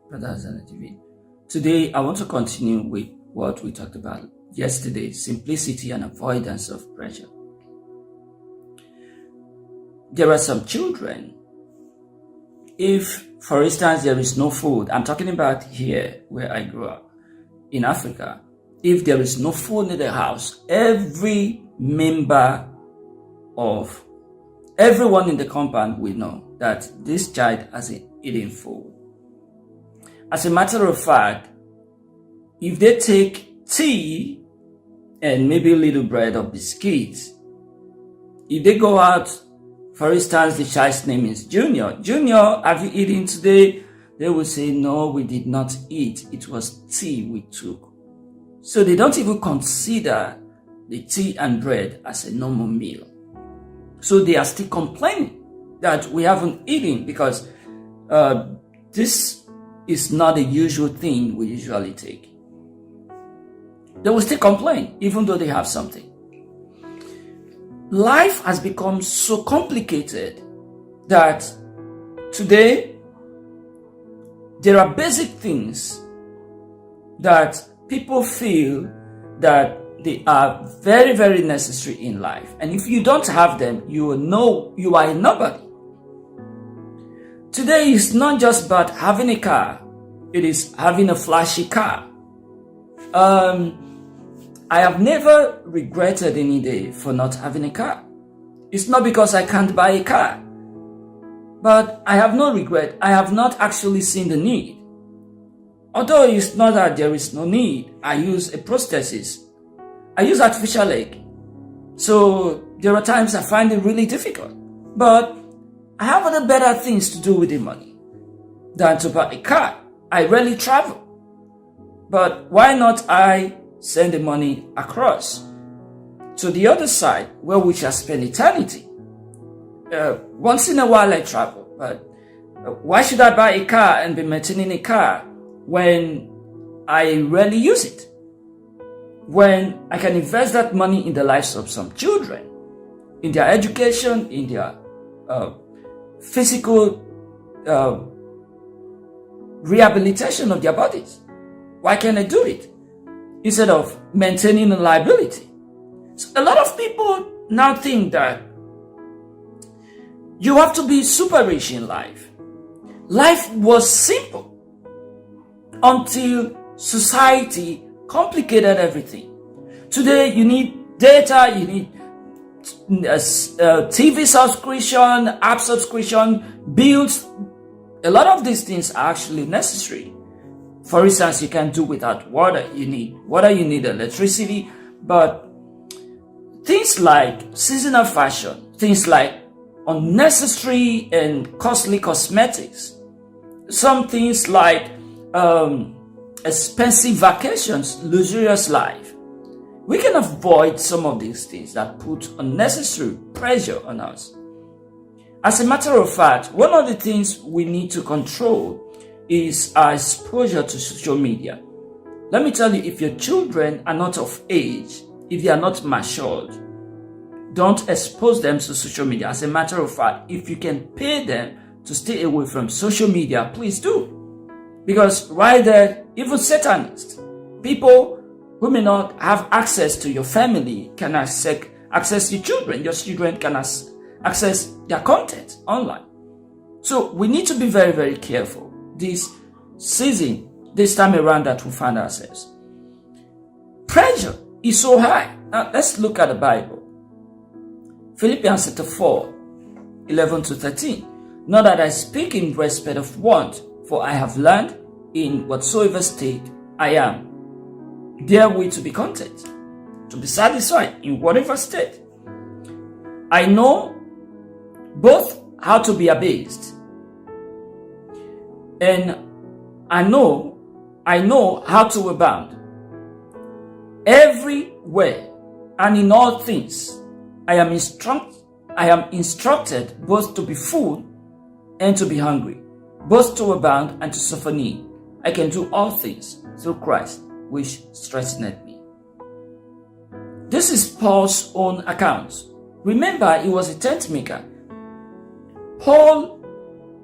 Brother Hosanna TV. Today, I want to continue with what we talked about yesterday, simplicity and avoidance of pressure. There are some children, if, for instance, there is no food, I'm talking about here where I grew up, in Africa, if there is no food in the house, every member of everyone in the compound will know that this child hasn't eaten food. As a matter of fact, if they take tea and maybe a little bread or biscuits, if they go out, for instance, the child's name is Junior. Junior, have you eaten today? They will say, no, we did not eat. It was tea we took. So they don't even consider the tea and bread as a normal meal. So they are still complaining that we haven't eaten because this is not a usual thing we usually take. They will still complain even though they have something. Life has become so complicated that today there are basic things that people feel that they are very, very necessary in life. And if you don't have them, you will know you are a nobody. Today is not just about having a car. It is having a flashy car. I have never regretted any day for not having a car. It's not because I can't buy a car. But I have no regret. I have not actually seen the need. Although it's not that there is no need, I use a prosthesis. I use artificial leg. So there are times I find it really difficult. But I have other better things to do with the money than to buy a car. I rarely travel. But why not I send the money across to the other side where we shall spend eternity? Once in a while I travel, but why should I buy a car and be maintaining a car when I rarely use it? When I can invest that money in the lives of some children, in their education, in their physical rehabilitation of their bodies. Why can't I do it instead of maintaining a liability? So a lot of people now think that you have to be super rich in life. Life was simple until society complicated everything. Today you need data, you need TV subscription, app subscription, bills. A lot of these things are actually necessary. For instance, you can't do without water. You need water, you need electricity. But things like seasonal fashion, things like unnecessary and costly cosmetics, some things like expensive vacations, luxurious life. We can avoid some of these things that put unnecessary pressure on us. As a matter of fact, one of the things we need to control is our exposure to social media. Let me tell you, if your children are not of age, if they are not matured, don't expose them to social media. As a matter of fact, if you can pay them to stay away from social media, please do. Because right there, even Satanists, people who may not have access to your family can access your children. Your children can access their content online. So we need to be very, very careful this season, this time around that we find ourselves. Pressure is so high. Now let's look at the Bible. Philippians chapter 4, 11 to 13. Not that I speak in respect of want, for I have learned in whatsoever state I am, therewith to be content, to be satisfied in whatever state. I know both how to be abased, and I know how to abound. Everywhere and in all things, I am instructed both to be full and to be hungry, both to abound and to suffer need. I can do all things through Christ, which strengtheneth me. This is Paul's own account. Remember, he was a tent maker. Paul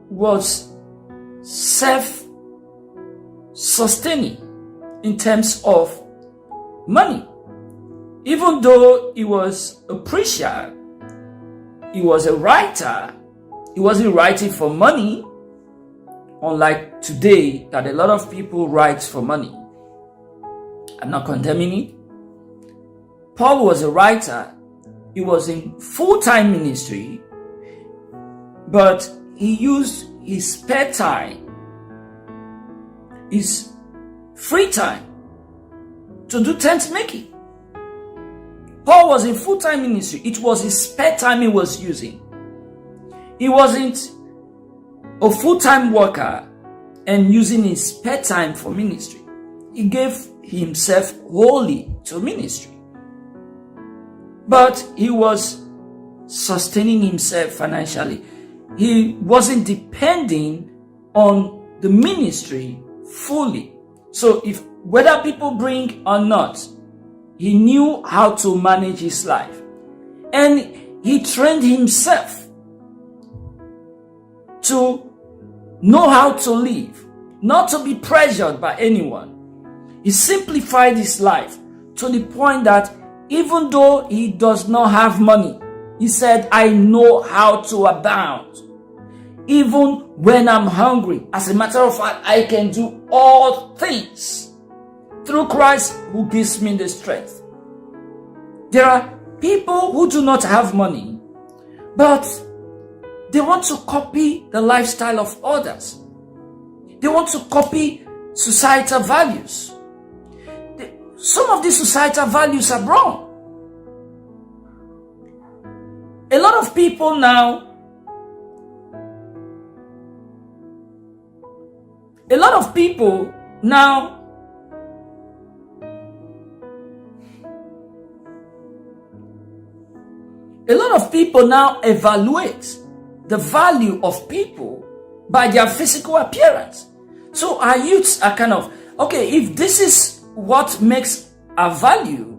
was sustaining in terms of money. Even though he was a preacher, he was a writer, he wasn't writing for money, unlike today that a lot of people write for money. I'm not condemning it. Paul was a writer. He was in full-time ministry, but he used his spare time, his free time, to do tent making. Paul was in full-time ministry. It was his spare time he was using. He wasn't a full-time worker and using his spare time for ministry. He gave himself wholly to ministry. But he was sustaining himself financially. He wasn't depending on the ministry fully. So whether people bring or not, he knew how to manage his life. And he trained himself to know how to live, not to be pressured by anyone. He simplified his life to the point that even though he does not have money, he said, I know how to abound. Even when I'm hungry, as a matter of fact, I can do all things through Christ who gives me the strength. There are people who do not have money, but they want to copy the lifestyle of others. They want to copy societal values. Some of these societal values are wrong. A lot of people now, evaluate the value of people by their physical appearance. So our youths are kind of, okay, if this is what makes a value,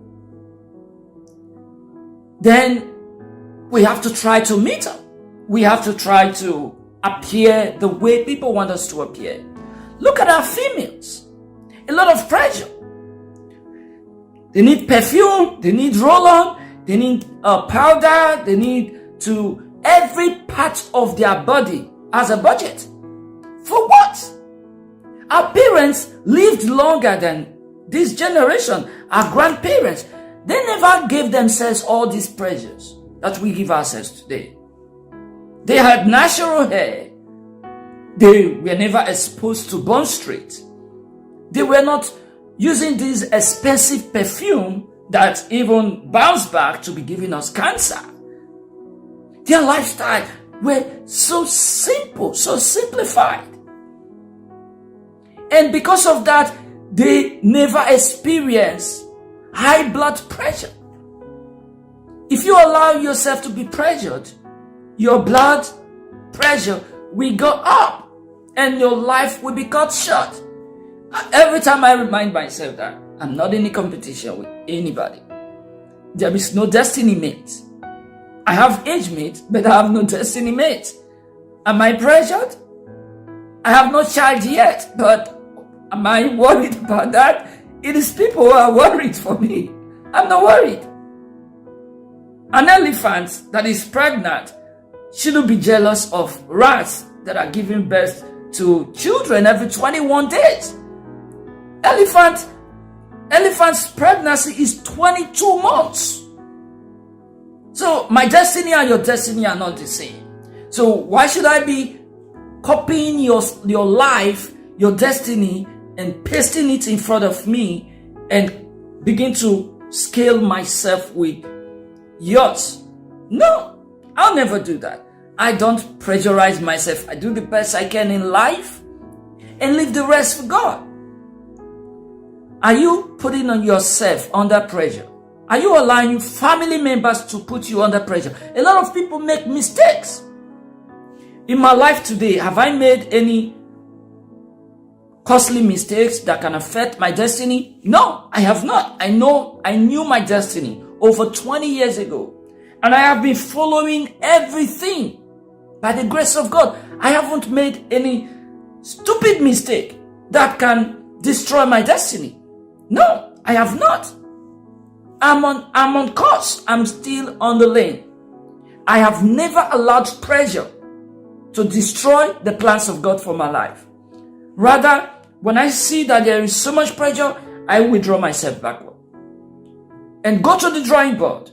then we have to try to meet up. We have to try to appear the way people want us to appear. Look at our females. A lot of pressure. They need perfume, they need roll-on, they need powder, they need to, every part of their body has a budget. For what? Our parents lived longer than this generation. Our grandparents, they never gave themselves all these pressures that we give ourselves today. They had natural hair. They were never exposed to Bond Street. They were not using this expensive perfume that even bounced back to be giving us cancer. Their lifestyle were so simple, so simplified. And because of that, they never experienced high blood pressure. If you allow yourself to be pressured, your blood pressure will go up and your life will be cut short. Every time I remind myself that I'm not in a competition with anybody. There is no destiny mate. I have age mate, but I have no destiny mate. Am I pressured? I have no child yet, but am I worried about that? It is people who are worried for me. I'm not worried. An elephant that is pregnant shouldn't be jealous of rats that are giving birth to children every 21 days. Elephant's pregnancy is 22 months. So my destiny and your destiny are not the same. So why should I be copying your life, your destiny, and pasting it in front of me and begin to scale myself with yours? No, I'll never do that. I don't pressurize myself. I do the best I can in life and leave the rest for God. Are you putting on yourself under pressure? Are you allowing family members to put you under pressure? A lot of people make mistakes. In my life today, have I made any costly mistakes that can affect my destiny? No, I have not. I knew my destiny over 20 years ago. And I have been following everything by the grace of God. I haven't made any stupid mistake that can destroy my destiny. No, I have not. I'm on course. I'm still on the lane. I have never allowed pressure to destroy the plans of God for my life. Rather, when I see that there is so much pressure, I withdraw myself backward and go to the drawing board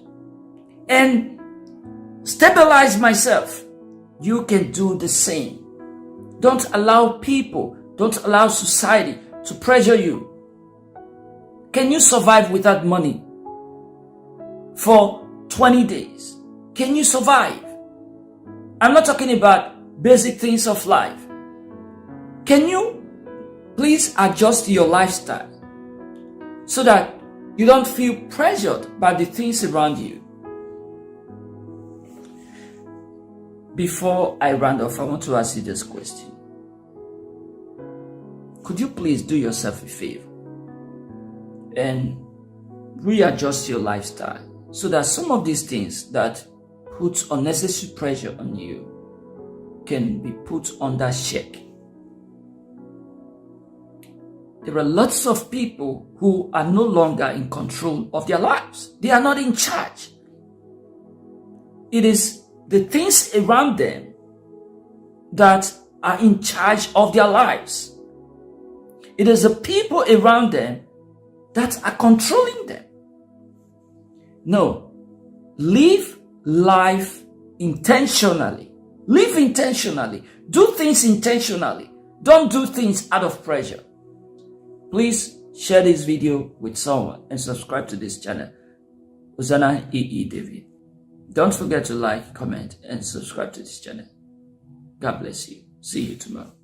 and stabilize myself. You can do the same. Don't allow people, don't allow society to pressure you. Can you survive without money for 20 days? Can you survive? I'm not talking about basic things of life. Can you please adjust your lifestyle so that you don't feel pressured by the things around you? Before I round off, I want to ask you this question. Could you please do yourself a favor and readjust your lifestyle so that some of these things that put unnecessary pressure on you can be put under check? There are lots of people who are no longer in control of their lives. They are not in charge. It is the things around them that are in charge of their lives. It is the people around them that are controlling them. No, live life intentionally. Live intentionally. Do things intentionally. Don't do things out of pressure. Please share this video with someone and subscribe to this channel. Hosanna David. Don't forget to like, comment, and subscribe to this channel. God bless you. See you tomorrow.